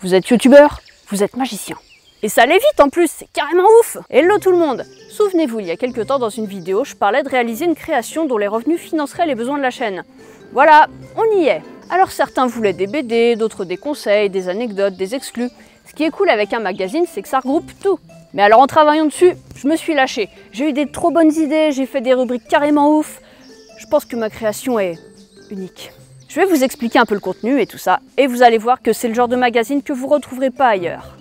Vous êtes youtubeur, vous êtes magicien. Et ça allait vite en plus, c'est carrément ouf! Hello tout le monde! Souvenez-vous, il y a quelques temps dans une vidéo, je parlais de réaliser une création dont les revenus financeraient les besoins de la chaîne. Voilà, on y est! Alors certains voulaient des BD, d'autres des conseils, des anecdotes, des exclus. Ce qui est cool avec un magazine, c'est que ça regroupe tout. Mais alors en travaillant dessus, je me suis lâchée. J'ai eu des trop bonnes idées, j'ai fait des rubriques carrément ouf. Je pense que ma création est unique. Je vais vous expliquer un peu le contenu et tout ça, et vous allez voir que c'est le genre de magazine que vous ne retrouverez pas ailleurs.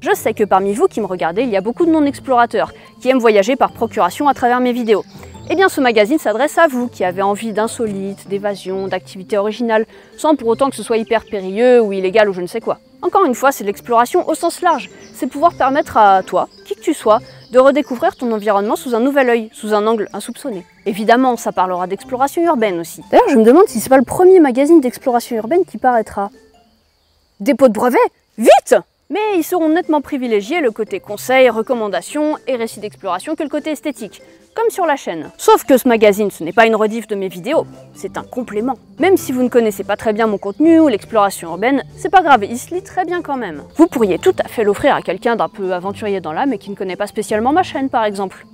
Je sais que parmi vous qui me regardez, il y a beaucoup de non-explorateurs qui aiment voyager par procuration à travers mes vidéos. Eh bien ce magazine s'adresse à vous qui avez envie d'insolites, d'évasion, d'activités originales, sans pour autant que ce soit hyper périlleux ou illégal ou je ne sais quoi. Encore une fois, c'est de l'exploration au sens large. C'est pouvoir permettre à toi, qui que tu sois, de redécouvrir ton environnement sous un nouvel œil, sous un angle insoupçonné. Évidemment, ça parlera d'exploration urbaine aussi. D'ailleurs, je me demande si c'est pas le premier magazine d'exploration urbaine qui paraîtra. Dépôt de brevet? Vite! Mais ils seront nettement privilégiés le côté conseil, recommandations et récits d'exploration que le côté esthétique, comme sur la chaîne. Sauf que ce magazine, ce n'est pas une rediff de mes vidéos, c'est un complément. Même si vous ne connaissez pas très bien mon contenu ou l'exploration urbaine, c'est pas grave, il se lit très bien quand même. Vous pourriez tout à fait l'offrir à quelqu'un d'un peu aventurier dans l'âme et qui ne connaît pas spécialement ma chaîne par exemple.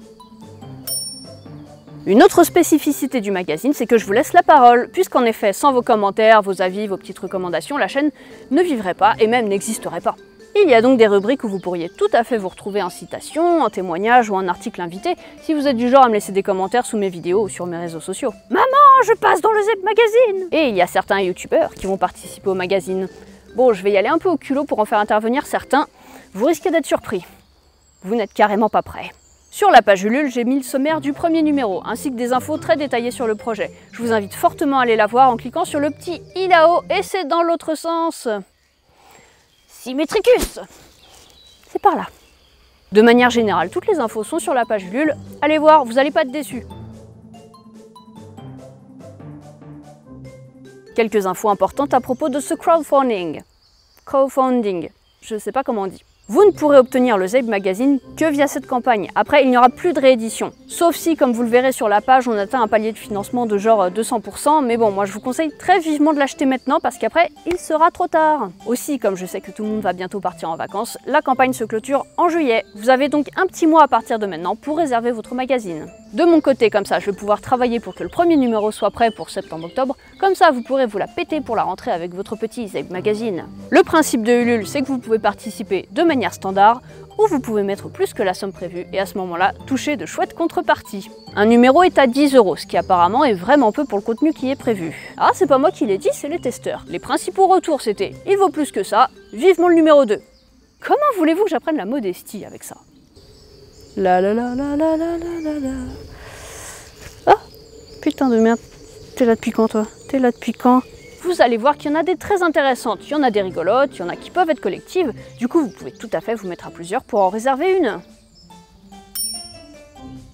Une autre spécificité du magazine, c'est que je vous laisse la parole, puisqu'en effet, sans vos commentaires, vos avis, vos petites recommandations, la chaîne ne vivrait pas et même n'existerait pas. Il y a donc des rubriques où vous pourriez tout à fait vous retrouver en citation, en témoignage ou en article invité, si vous êtes du genre à me laisser des commentaires sous mes vidéos ou sur mes réseaux sociaux. Maman, je passe dans le ZEP Magazine! Et il y a certains youtubeurs qui vont participer au magazine. Bon, je vais y aller un peu au culot pour en faire intervenir certains. Vous risquez d'être surpris. Vous n'êtes carrément pas prêts. Sur la page Ulule, j'ai mis le sommaire du premier numéro, ainsi que des infos très détaillées sur le projet. Je vous invite fortement à aller la voir en cliquant sur le petit i là-haut, et c'est dans l'autre sens. Symmetricus! C'est par là. De manière générale, toutes les infos sont sur la page Ulule. Allez voir, vous n'allez pas être déçus. Quelques infos importantes à propos de ce crowdfunding. Crowdfunding, je ne sais pas comment on dit. Vous ne pourrez obtenir le ZEP Magazine que via cette campagne. Après, il n'y aura plus de réédition. Sauf si, comme vous le verrez sur la page, on atteint un palier de financement de genre 200%. Mais bon, moi je vous conseille très vivement de l'acheter maintenant parce qu'après, il sera trop tard. Aussi, comme je sais que tout le monde va bientôt partir en vacances, la campagne se clôture en juillet. Vous avez donc un petit mois à partir de maintenant pour réserver votre magazine. De mon côté, comme ça, je vais pouvoir travailler pour que le premier numéro soit prêt pour septembre-octobre. Comme ça, vous pourrez vous la péter pour la rentrée avec votre petit ZEP Magazine. Le principe de Ulule, c'est que vous pouvez participer de manière standard ou vous pouvez mettre plus que la somme prévue et à ce moment-là, toucher de chouettes contreparties. Un numéro est à 10 €, ce qui apparemment est vraiment peu pour le contenu qui est prévu. Ah, c'est pas moi qui l'ai dit, c'est les testeurs. Les principaux retours, c'était « il vaut plus que ça, vivement le numéro 2 ». Comment voulez-vous que j'apprenne la modestie avec ça? La la la la la la la la la. Ah, putain de merde. T'es là depuis quand toi? T'es là depuis quand? Vous allez voir qu'il y en a des très intéressantes. Il y en a des rigolotes, il y en a qui peuvent être collectives. Du coup, vous pouvez tout à fait vous mettre à plusieurs pour en réserver une.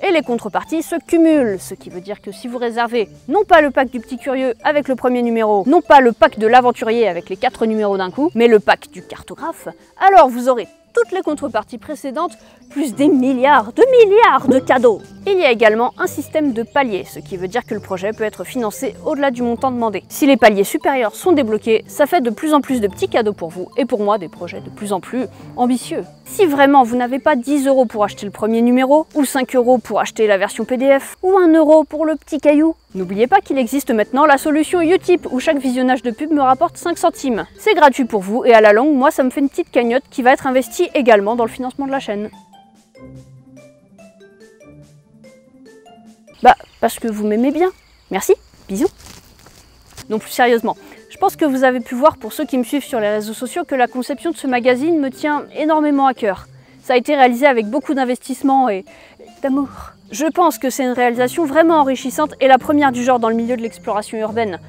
Et les contreparties se cumulent, ce qui veut dire que si vous réservez non pas le pack du petit curieux avec le premier numéro, non pas le pack de l'aventurier avec les 4 numéros d'un coup, mais le pack du cartographe, alors vous aurez toutes les contreparties précédentes, plus des milliards de cadeaux. Il y a également un système de paliers, ce qui veut dire que le projet peut être financé au-delà du montant demandé. Si les paliers supérieurs sont débloqués, ça fait de plus en plus de petits cadeaux pour vous, et pour moi des projets de plus en plus ambitieux. Si vraiment vous n'avez pas 10 € pour acheter le premier numéro, ou 5 € pour acheter la version PDF, ou 1 € pour le petit caillou, n'oubliez pas qu'il existe maintenant la solution Utip, où chaque visionnage de pub me rapporte 5 centimes. C'est gratuit pour vous, et à la longue, moi ça me fait une petite cagnotte qui va être investie également dans le financement de la chaîne. Bah, parce que vous m'aimez bien. Merci, bisous. Non, plus sérieusement, je pense que vous avez pu voir pour ceux qui me suivent sur les réseaux sociaux que la conception de ce magazine me tient énormément à cœur. Ça a été réalisé avec beaucoup d'investissement et d'amour. Je pense que c'est une réalisation vraiment enrichissante et la première du genre dans le milieu de l'exploration urbaine.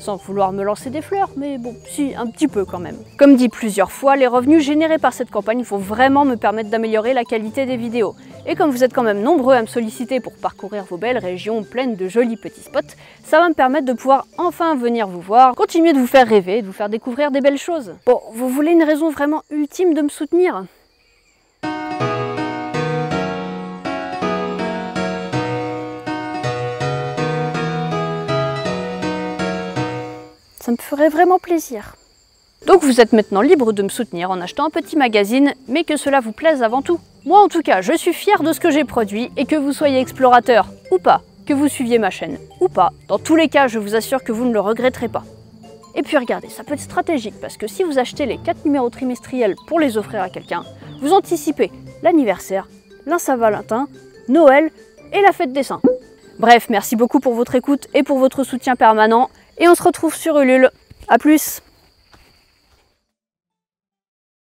Sans vouloir me lancer des fleurs, mais bon, si, un petit peu quand même. Comme dit plusieurs fois, les revenus générés par cette campagne vont vraiment me permettre d'améliorer la qualité des vidéos. Et comme vous êtes quand même nombreux à me solliciter pour parcourir vos belles régions pleines de jolis petits spots, ça va me permettre de pouvoir enfin venir vous voir, continuer de vous faire rêver, de vous faire découvrir des belles choses. Bon, vous voulez une raison vraiment ultime de me soutenir ? ferait vraiment plaisir. Donc vous êtes maintenant libre de me soutenir en achetant un petit magazine, mais que cela vous plaise avant tout. Moi en tout cas, je suis fière de ce que j'ai produit, et que vous soyez explorateur ou pas, que vous suiviez ma chaîne ou pas, dans tous les cas, je vous assure que vous ne le regretterez pas. Et puis regardez, ça peut être stratégique, parce que si vous achetez les 4 numéros trimestriels pour les offrir à quelqu'un, vous anticipez l'anniversaire, la Saint-Valentin, Noël et la fête des Saints. Bref, merci beaucoup pour votre écoute et pour votre soutien permanent, et on se retrouve sur Ulule. A plus!